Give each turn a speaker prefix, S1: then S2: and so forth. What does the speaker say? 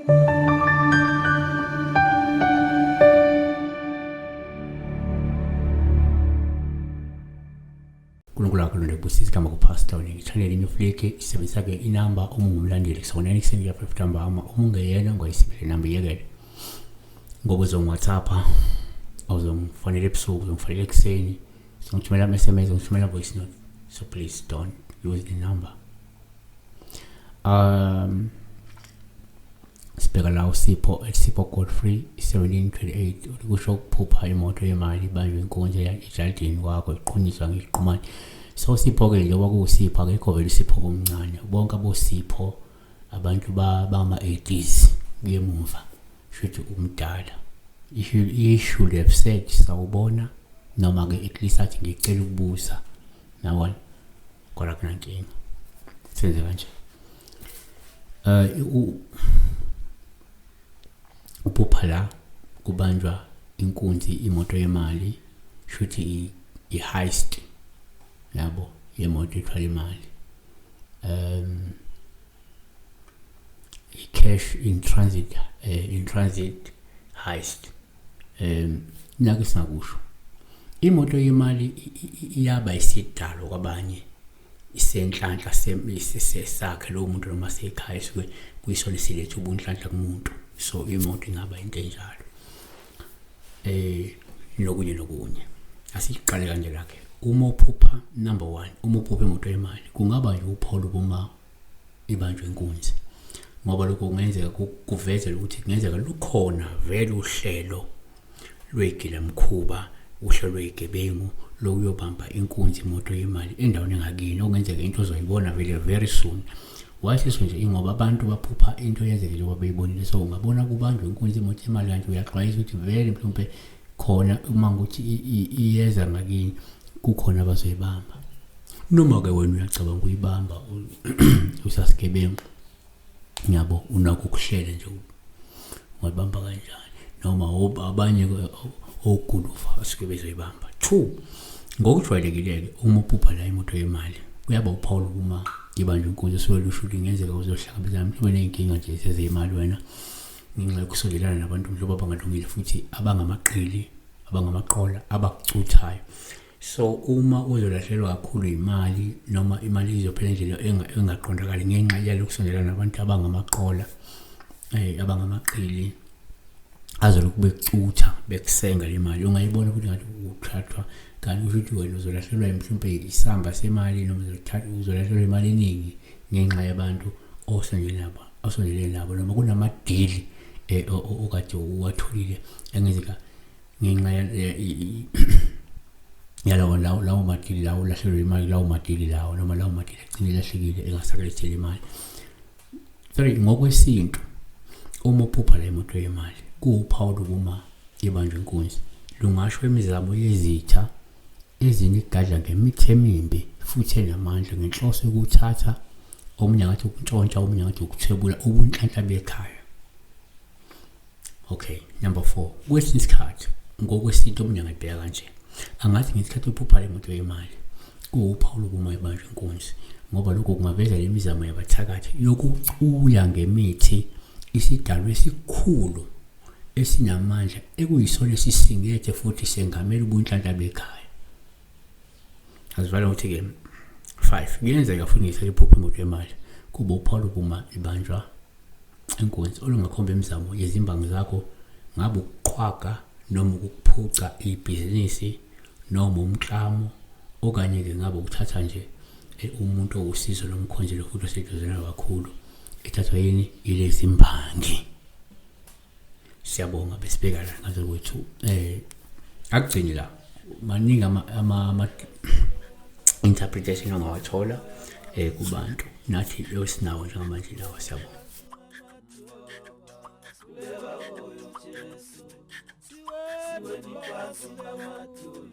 S1: uNkulunkulu akho nobusisi kama kupastor ngithandela imifleke isebenzisa ke inamba uma ungumlandeli kusona ekseni ya 5 ntambama uma ungeyena ngoyisibele namba yekele ngoba uzongWhatsApp awuzongifonela ebusuku uzongifonela ekseni ngithumela ama-SMS ngithumela voice note so please don't use the number. Sibheka la uSipho Godfrey 1728 ukusho ukuphupha imoto yemali banjwe inkonzo ejardini kwakho iqhunyiswa ngiqhumane. So Sipho ke njengoba kuSipho akekho vele uSipho omncane bonke aboSipho abantu bama 80s ngemuva shothi umdala he should have said sawubona noma ke at least athi ngicela ukubuza nawona kodwa kunankinga senze kanje. Uphupha la kubanjwa inkunzi imoto yemali shothi i-heist yabo yemoto ethwala imali i-cash in transit heist. Nake singakusho imoto yemali iyaba isidalo kwabanye isenhlanhla sakhe lo muntu noma sekhaya suke kuyisona silethe ubunhlanhla kumuntu so imoto ingaba into enjalo nokunye asiqale kanje lakhe uma uphupha number 1 uma uphupha imoto yemali kungaba nje uPaul uma ibanjwe inkunzi ngoba lokho kungenzeka kuvezela ukuthi kungenzeka lukhona vele uhlelo lwegila mkhuba uhlelo lwegebengu lokuyobamba inkunzi imoto yemali endaweni engakini okungenzeka into ozoyibona vele very soon. Washiso nje ingoba abantu baphupha into yenzeke njengoba beyibonile so ungabona kubanjwe inkunzi imoto yemali kanti uyaxwayisa ukuthi vele mhlawumbe khona uma ukuthi iyeza ngakini kukhona abazoyibamba noma ke wena uyacabanga ukuyibamba usasigebengu yabo unakho ukuhlela nje ungabamba kanjani noma abanye ogulufa asuke bezoyibamba. 2 ngokujwayelekile uma uphupha la imoto yemali kuyaba uPaul uma ibanjwe inkunzi so lusho ngenzeka uzohlangabezana mhlawumbe nenkinga nje sezemali wena ngenxa yokusondelana nabantu mhlobo abangalungile futhi abangamaqili abangamaqola abakucuthayo. So uma uzolahlekelwa kakhulu imali noma imali izophela nje engaqondakali ngenxa yalokusondelana nabantu abangamaqola abangamaqili azoloku becutha bekusenga le mali ungayibona ukuthi ngathi uthathwa kanti ukuthi wena uzolahlekelwa mhlawumbe isamba semali noma uzolahlekelwa imali eningi ngenxa yabantu osondelene nabo noma kunamadili okade uwatholile engenzeka ngenxa lawo madili lawo lahlekelwe imali lawo madili lawo noma lawo madili agcine lahlekile engasakaletheli imali. 3 ngokwesintu uma uphupha la imoto yemali kuPaul uma ibanjwe inkunzi lungasho imizamo yezitha ezinigadla ngemithi emimbi futhi enamandla ngenhloso yokuthatha omunye ngathi ukuntshontsha omunye ngathi ukuthwebula ubunhlanhla bekhaya. Okay, number 4 kwesinye isikhathi ngokwesintu omunye angabheka kanje angathi ngesikhathi uphupha la imoto yemali kuPaul uma ibanjwe inkunzi ngoba lokho kungaveza lemizamo yabathakathi yokucuya ngemithi isidalwa esikhulu esinamandla ekuyisona esisingethe futhi sengamela ubunhlanhla bekhaya. Asivala ukuthi ke 5 kuyenzeka futhi ngisephupha imoto yemali kuba uPaul uma ibanjwa inkunzi olungakhomba imizamo yezimbangi zakho ngabe ukuqhwaga noma ukuphuca ibhizinisi noma umklamo okanye ke ngabe ukuthatha nje umuntu owusizo lomkhonjelo futhi oseduzana kakhulu ethathwa yini ilezi imbangi. Siyabonga besibheka la ngaze kwethu akugcini la maningi ama interpretation ongawathola kubantu nathi losinawo njengamanje lawa. Siyabonga. Siweni pansi lamatulu